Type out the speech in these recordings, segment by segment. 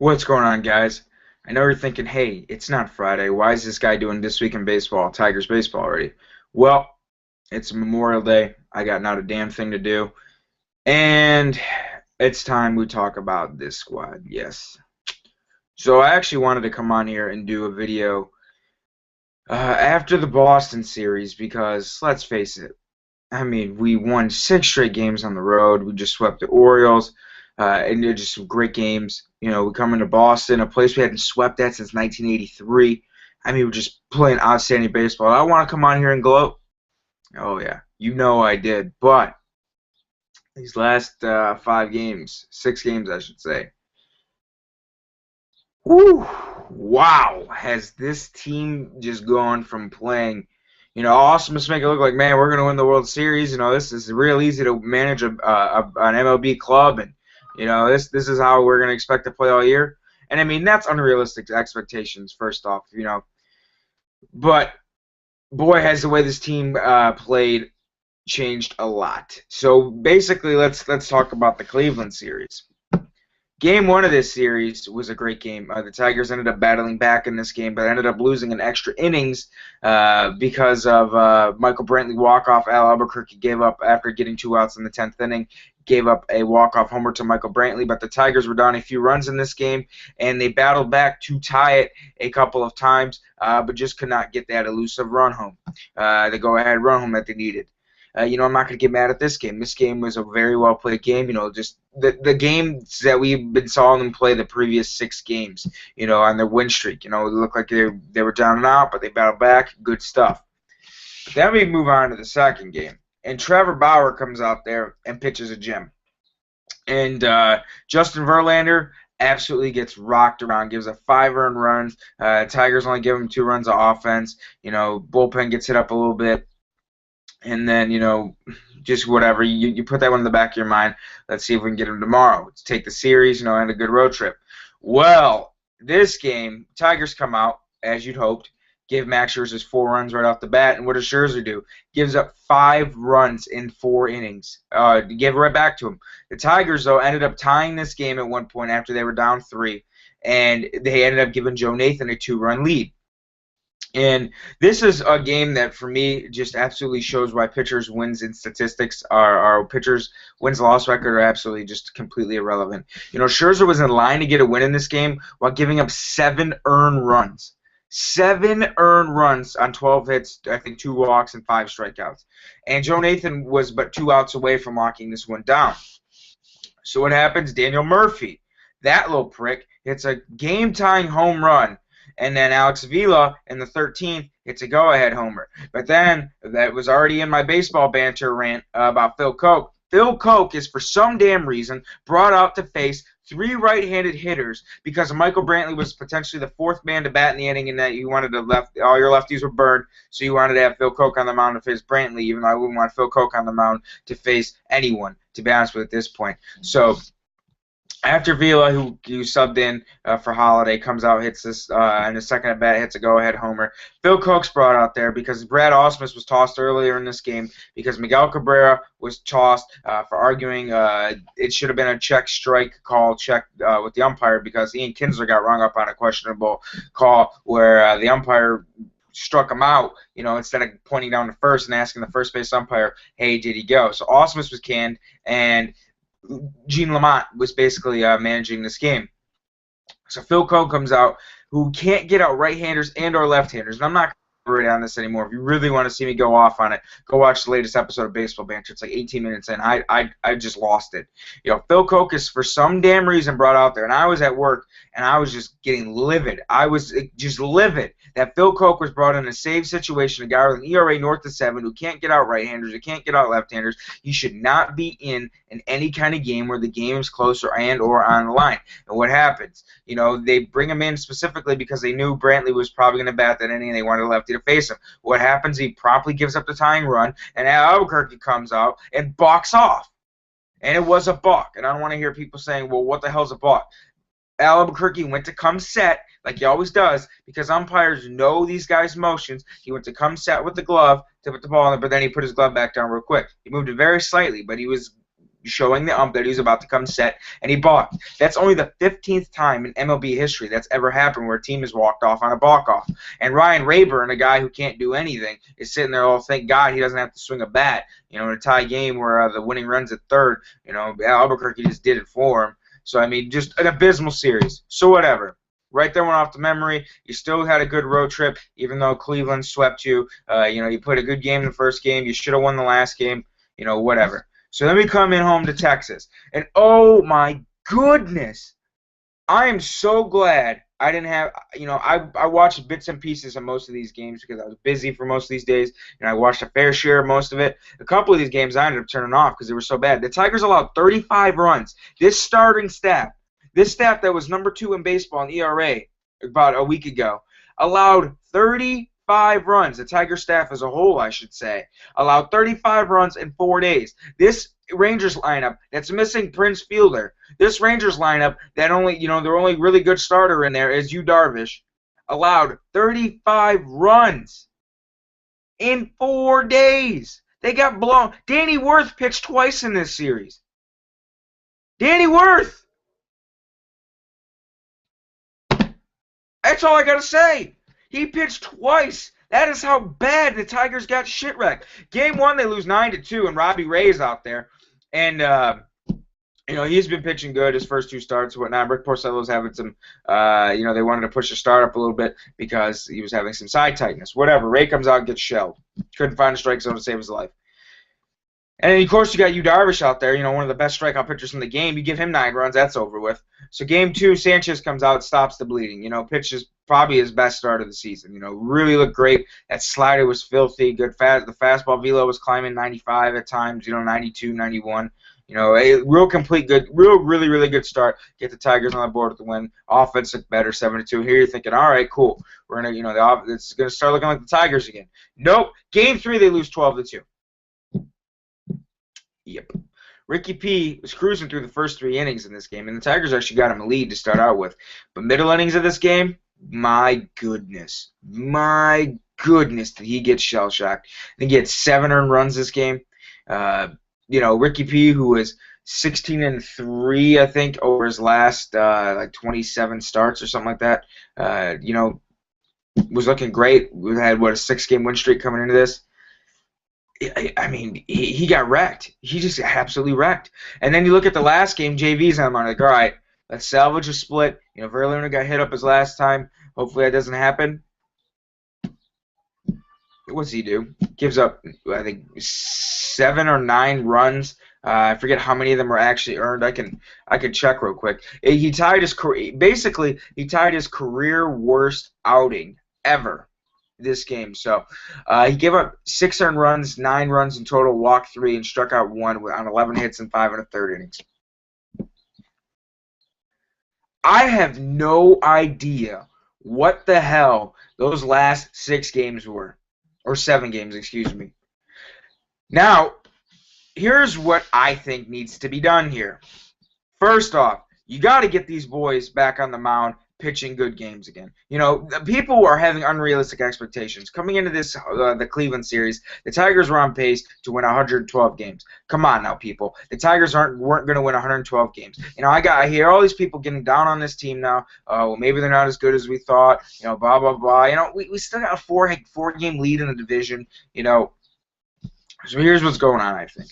What's going on, guys? I know you're thinking, hey, it's not Friday. Why is this guy doing This Week in Baseball, Tigers baseball already? Well, it's Memorial Day. I got not a damn thing to do. And it's time we talk about this squad, yes. So I actually wanted to come on here and do a video after the Boston series because, let's face it, I mean, we won 6 straight games on the road. We just swept the Orioles, and they're just some great games. You know, we come into Boston, a place we hadn't swept at since 1983. I mean, we're just playing outstanding baseball. I want to come on here and gloat. Oh yeah, you know I did. But these last 5 games, 6 games, I should say. Whew, wow, has this team just gone from playing, awesome to make it look like, man, we're going to win the World Series. This is real easy to manage an MLB club, and this is how we're going to expect to play all year. And I mean, that's unrealistic expectations. First off, but boy, has the way this team played changed a lot. So basically, let's talk about the Cleveland series. Game 1 of this series was a great game. The Tigers ended up battling back in this game, but ended up losing in extra innings because of Michael Brantley walk-off. Al Albuquerque gave up after getting 2 outs in the 10th inning, gave up a walk-off homer to Michael Brantley, but the Tigers were down a few runs in this game, and they battled back to tie it a couple of times, but just could not get that elusive run home, the go-ahead run home that they needed. I'm not going to get mad at this game. This game was a very well played game. Just the games that we've been saw them play the previous 6 games. On their win streak. It looked like they were down and out, but they battled back. Good stuff. But then we move on to the second game, and Trevor Bauer comes out there and pitches a gem, and Justin Verlander absolutely gets rocked around, gives up 5 earned runs. Tigers only give him 2 runs of offense. Bullpen gets hit up a little bit. And then, just whatever. You put that one in the back of your mind. Let's see if we can get him tomorrow. Let's take the series, and a good road trip. Well, this game, Tigers come out, as you'd hoped, give Max Scherzer 4 runs right off the bat. And what does Scherzer do? Gives up 5 runs in 4 innings. Give it right back to him. The Tigers, though, ended up tying this game at one point after they were down 3. And they ended up giving Joe Nathan a 2-run lead. And this is a game that, for me, just absolutely shows why pitchers' wins in statistics are pitchers' wins-loss record are absolutely just completely irrelevant. Scherzer was in line to get a win in this game while giving up 7 earned runs. 7 earned runs on 12 hits, I think 2 walks and 5 strikeouts. And Joe Nathan was but 2 outs away from locking this one down. So what happens? Daniel Murphy, that little prick, hits a game-tying home run. And then Alex Vila in the 13th hits a go-ahead homer. But then, that was already in my baseball banter rant about Phil Koch. Phil Koch is, for some damn reason, brought out to face 3 right-handed hitters because Michael Brantley was potentially the 4th man to bat in the inning, and that you wanted to all your lefties were burned, so you wanted to have Phil Koch on the mound to face Brantley, even though I wouldn't want Phil Koch on the mound to face anyone, to be honest with you, at this point. So after Vila, who subbed in for Holiday, comes out, hits this in the second at bat, hits a go-ahead homer. Phil Koch's brought out there because Brad Ausmus was tossed earlier in this game because Miguel Cabrera was tossed for arguing it should have been a check strike call with the umpire because Ian Kinsler got rung up on a questionable call where the umpire struck him out, instead of pointing down to first and asking the first base umpire, hey, did he go? So Ausmus was canned, and Gene Lamont was basically managing this game. So Phil Koch comes out, who can't get out right-handers and or left-handers. And I'm not going to elaborate on this anymore. If you really want to see me go off on it, go watch the latest episode of Baseball Banter. It's like 18 minutes in. I just lost it. Phil Koch is, for some damn reason, brought out there. And I was at work, and I was just getting livid. I was just livid that Phil Koch was brought in a save situation, a guy with an ERA north of 7 who can't get out right-handers, who can't get out left-handers. He should not be in any kind of game where the game is closer and or on the line. And what happens? They bring him in specifically because they knew Brantley was probably going to bat that inning and they wanted a lefty to face him. What happens? He promptly gives up the tying run, and Albuquerque comes out and balks off. And it was a balk. And I don't want to hear people saying, well, what the hell's a balk? Albuquerque went to come set, like he always does, because umpires know these guys' motions. He went to come set with the glove to put the ball in, but then he put his glove back down real quick. He moved it very slightly, but he was showing the ump that he was about to come set, and he balked. That's only the 15th time in MLB history that's ever happened where a team has walked off on a balk-off. And Ryan Rayburn, a guy who can't do anything, is sitting there, oh, thank God he doesn't have to swing a bat. You know, in a tie game where the winning run's at third, you know, Albuquerque just did it for him. So, I mean, just an abysmal series. So whatever. Right there went off the memory. You still had a good road trip, even though Cleveland swept you. You know, you played a good game in the first game. You should have won the last game. You know, whatever. So then we come in home to Texas. And, oh, my goodness. I am so glad I didn't have, you know, I watched bits and pieces of most of these games because I was busy for most of these days, and I watched a fair share of most of it. A couple of these games I ended up turning off because they were so bad. The Tigers allowed 35 runs. This starting staff, this staff that was number 2 in baseball in ERA about a week ago, allowed 35 runs. The Tiger staff as a whole, I should say, allowed 35 runs in 4 days. This Rangers lineup that's missing Prince Fielder, this Rangers lineup that only, you know, their only really good starter in there is Yu Darvish, allowed 35 runs in 4 days. They got blown. Danny Worth pitched twice in this series. Danny Worth! That's all I got to say. He pitched twice. That is how bad the Tigers got shit-wrecked. Game 1, they lose 9-2, and Robbie Ray's out there. And, you know, he's been pitching good his first 2 starts and whatnot. Rick Porcello's having some, you know, they wanted to push the start up a little bit because he was having some side tightness. Whatever. Ray comes out and gets shelled. Couldn't find a strike zone to save his life. And then, of course, you got Yu Darvish out there, you know, one of the best strikeout pitchers in the game. You give him 9 runs, that's over with. So Game 2, Sanchez comes out, stops the bleeding. You know, pitches probably his best start of the season. You know, really looked great. That slider was filthy. Good the fastball velo was climbing 95 at times, you know, 92, 91. You know, a real complete good, really, really good start. Get the Tigers on the board with the win. Offense looked better, 7-2. Here you're thinking, all right, cool. We're gonna, you know, it's gonna start looking like the Tigers again. Nope. Game 3, they lose 12-2. Yep. Ricky P was cruising through the first 3 innings in this game, and the Tigers actually got him a lead to start out with. But middle innings of this game, my goodness, did he get shell-shocked. I think he had 7 earned runs this game. You know, Ricky P, who was 16-3, I think, over his last like 27 starts or something like that. You know, was looking great. We had what, a 6-game win streak coming into this. I mean, he got wrecked. He just got absolutely wrecked. And then you look at the last game, JV's on. I'm like, all right, let's salvage a split. You know, Verlander got hit up his last time. Hopefully that doesn't happen. What's he do? Gives up, I think, 7 or 9 runs. I forget how many of them were actually earned. I can check real quick. He tied his career worst outing ever this game. So he gave up 6 earned runs, 9 runs in total, walked 3, and struck out 1 on 11 hits and 5 1/3 innings. I have no idea what the hell those last 6 games were. Or 7 games, excuse me. Now, here's what I think needs to be done here. First off, you got to get these boys back on the mound pitching good games again. You know, people are having unrealistic expectations. Coming into this, the Cleveland series, the Tigers were on pace to win 112 games. Come on now, people. The Tigers weren't going to win 112 games. You know, I hear all these people getting down on this team now. Oh, well, maybe they're not as good as we thought. You know, blah, blah, blah. You know, we still got a 4-game lead in the division. You know, so here's what's going on, I think.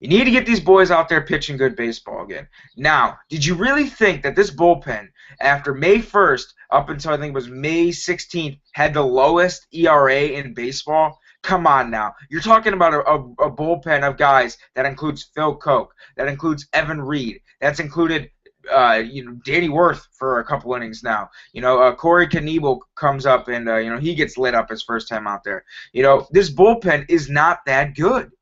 You need to get these boys out there pitching good baseball again. Now, did you really think that this bullpen, after May 1st up until I think it was May 16th, had the lowest ERA in baseball? Come on now. You're talking about a bullpen of guys that includes Phil Koch, that includes Evan Reed, that's included you know, Danny Worth for a couple innings now. You know, Corey Knebel comes up and you know, he gets lit up his first time out there. You know, this bullpen is not that good.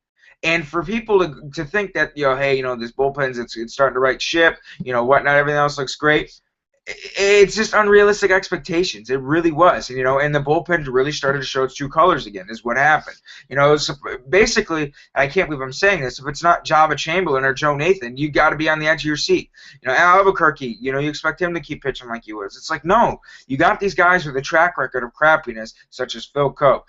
And for people to think that, you know, hey, you know, this bullpen's it's starting to right ship, you know, whatnot, everything else looks great. it's just unrealistic expectations. It really was, and the bullpen really started to show its true colors again. Is what happened. So basically, I can't believe I'm saying this. If it's not Java Chamberlain or Joe Nathan, you got to be on the edge of your seat. Al Albuquerque, you expect him to keep pitching like he was. It's like, no, you got these guys with a track record of crappiness, such as Phil Coe,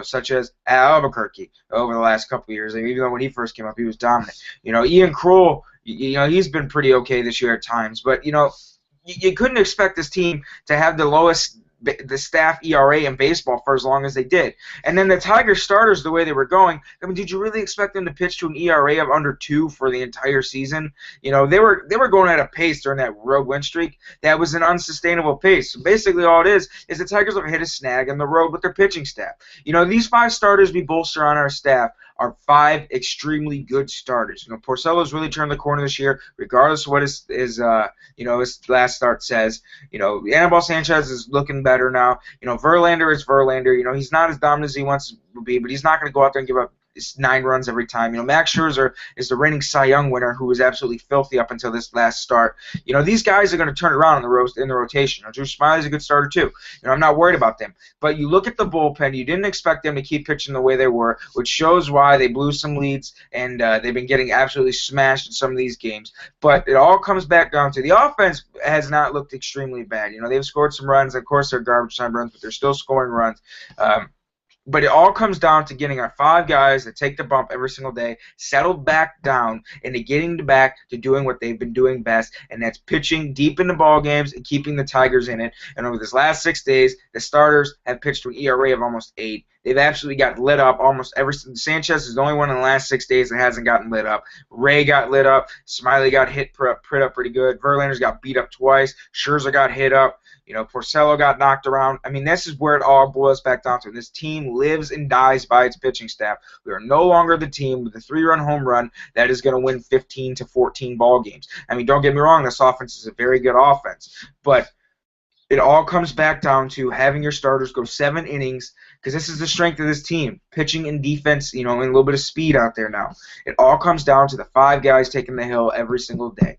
such as Al Albuquerque over the last couple of years. Even though when he first came up, he was dominant. Ian Kroll, he's been pretty okay this year at times, but you couldn't expect this team to have the staff ERA in baseball for as long as they did. And then the Tigers starters, the way they were going, I mean, did you really expect them to pitch to an ERA of under 2 for the entire season? They were going at a pace during that road win streak that was an unsustainable pace. So basically all it is the Tigers have hit a snag on the road with their pitching staff. These 5 starters we bolster on our staff are 5 extremely good starters. Porcello's really turned the corner this year, regardless of what his last start says. Anibal Sanchez is looking better now. Verlander is Verlander. He's not as dominant as he wants to be, but he's not going to go out there and give up 9 runs every time. Max Scherzer is the reigning Cy Young winner who was absolutely filthy up until this last start. These guys are going to turn it around in the rotation. Drew Smyly's a good starter too. I'm not worried about them. But you look at the bullpen, you didn't expect them to keep pitching the way they were, which shows why they blew some leads and they've been getting absolutely smashed in some of these games. But it all comes back down to the offense has not looked extremely bad. They've scored some runs. Of course, they're garbage time runs, but they're still scoring runs. But it all comes down to getting our 5 guys that take the bump every single day, settled back down, into getting back to doing what they've been doing best, and that's pitching deep into ball games and keeping the Tigers in it. And over this last 6 days, the starters have pitched to an ERA of almost 8. They've absolutely got lit up almost every. Sanchez is the only one in the last 6 days that hasn't gotten lit up. Ray got lit up. Smyly got hit up pretty good. Verlander's got beat up twice. Scherzer got hit up. Porcello got knocked around. I mean, this is where it all boils back down to. This team lives and dies by its pitching staff. We are no longer the team with the 3-run home run that is going to win 15 to 14 ball games. I mean, don't get me wrong, this offense is a very good offense. But it all comes back down to having your starters go 7 innings, because this is the strength of this team. Pitching and defense, and a little bit of speed out there now. It all comes down to the 5 guys taking the hill every single day.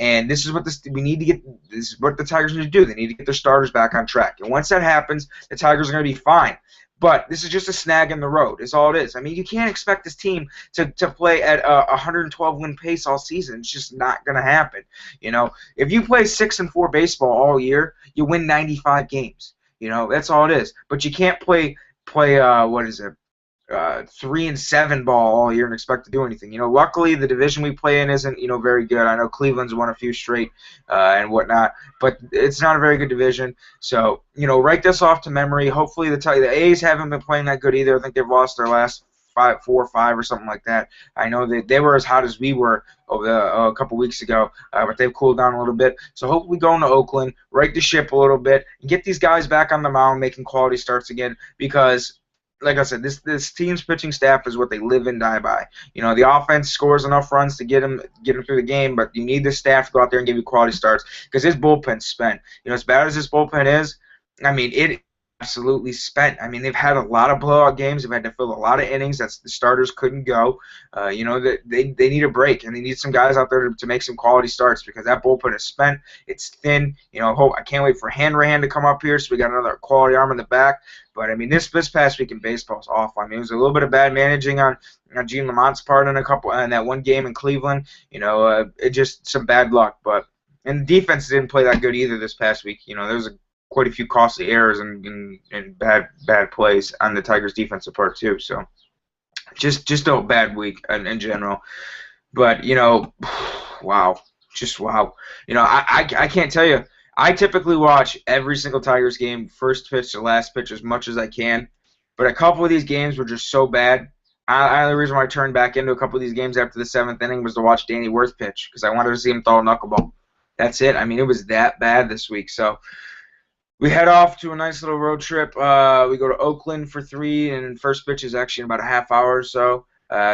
And this is what we need to get. This is what the Tigers need to do. They need to get their starters back on track. And once that happens, the Tigers are going to be fine. But this is just a snag in the road. Is all it is. I mean, you can't expect this team to play at a 112-win pace all season. It's just not going to happen. If you play 6-4 baseball all year, you win 95 games. That's all it is. But you can't play 3-7 ball all year and expect to do anything. Luckily the division we play in isn't very good. I know Cleveland's won a few straight and whatnot, but it's not a very good division. So write this off to memory. Hopefully the A's haven't been playing that good either. I think they've lost their last 4 or 5 or something like that. I know they were as hot as we were over a couple weeks ago, but they've cooled down a little bit. So hopefully going to Oakland, right the ship a little bit, and get these guys back on the mound making quality starts again, because like I said, this team's pitching staff is what they live and die by. The offense scores enough runs to get them through the game, but you need the staff to go out there and give you quality starts, because this bullpen's spent. As bad as this bullpen is, I mean, it absolutely spent. I mean, they've had a lot of blowout games. They've had to fill a lot of innings that the starters couldn't go. That they need a break, and they need some guys out there to make some quality starts, because that bullpen is spent. It's thin. I can't wait for Hanrahan to come up here, so we got another quality arm in the back. But I mean, this past week in baseball is awful. I mean, it was a little bit of bad managing on Gene Lamont's part in that one game in Cleveland. It just some bad luck. And the defense didn't play that good either this past week. There was quite a few costly errors and bad plays on the Tigers' defensive part too. So just a bad week in general. But wow, just wow. I can't tell you. I typically watch every single Tigers game, first pitch to last pitch, as much as I can. But a couple of these games were just so bad. The reason why I turned back into a couple of these games after the 7th inning was to watch Danny Worth pitch, because I wanted to see him throw a knuckleball. That's it. I mean, it was that bad this week. So we head off to a nice little road trip. We go to Oakland for 3, and first pitch is actually in about a half hour or so.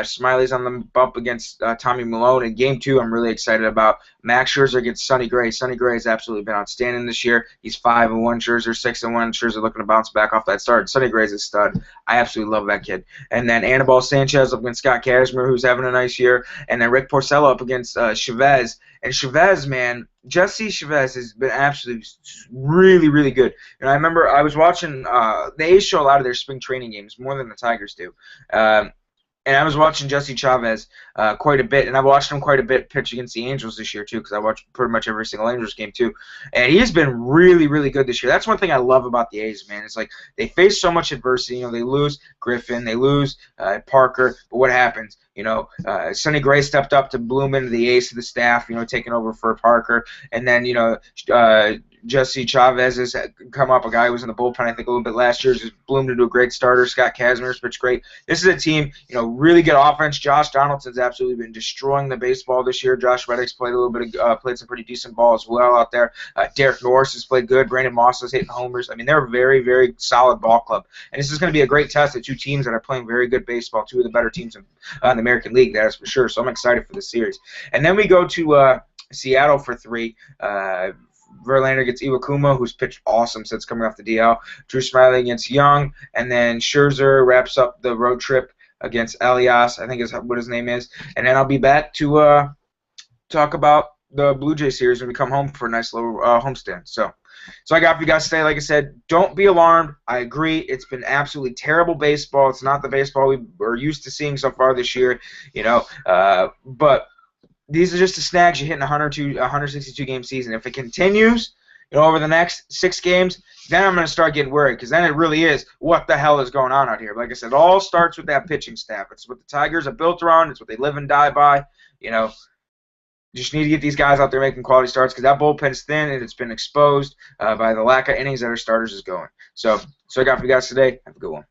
Smiley's on the bump against Tommy Malone. In Game 2, I'm really excited about. Max Scherzer against Sonny Gray. Sonny Gray has absolutely been outstanding this year. He's 5-1. Scherzer 6-1. Scherzer looking to bounce back off that start. Sonny Gray's a stud. I absolutely love that kid. And then Anibal Sanchez up against Scott Kazmir, who's having a nice year. And then Rick Porcello up against Chavez. And Chavez, man, Jesse Chavez has been absolutely really, really good. And I remember I was watching the A's show a lot of their spring training games, more than the Tigers do. And I was watching Jesse Chavez quite a bit, and I've watched him quite a bit pitch against the Angels this year too, because I watched pretty much every single Angels game too. And he's been really, really good this year. That's one thing I love about the A's, man. It's like they face so much adversity. You know, they lose Griffin, they lose Parker, but what happens? You know, Sonny Gray stepped up to bloom into the ace of the staff, you know, taking over for Parker. And then, you know, Jesse Chavez has come up, a guy who was in the bullpen, I think, a little bit last year, has bloomed into a great starter. Scott Kazmir's pitched great. This is a team, you know, really good offense. Josh Donaldson's absolutely been destroying the baseball this year. Josh Reddick's played a little bit played some pretty decent ball as well out there. Derek Norris has played good. Brandon Moss is hitting homers. I mean, they're a very, very solid ball club. And this is going to be a great test of two teams that are playing very good baseball, two of the better teams in the American League, that is for sure. So I'm excited for the series. And then we go to Seattle for 3. Verlander gets Iwakuma, who's pitched awesome since coming off the DL. Drew Smiley against Young, and then Scherzer wraps up the road trip against Elias, I think is what his name is. And then I'll be back to talk about the Blue Jay series when we come home for a nice little homestand. So I got for you guys today. Like I said, don't be alarmed. I agree. It's been absolutely terrible baseball. It's not the baseball we were used to seeing so far this year, you know. But these are just the snags you hit in a 162 game season. If it continues, you know, over the next 6 games, then I'm going to start getting worried, because then it really is what the hell is going on out here. Like I said, it all starts with that pitching staff. It's what the Tigers are built around. It's what they live and die by. You know, you just need to get these guys out there making quality starts, because that bullpen's thin and it's been exposed by the lack of innings that our starters is going. So I got for you guys today. Have a good one.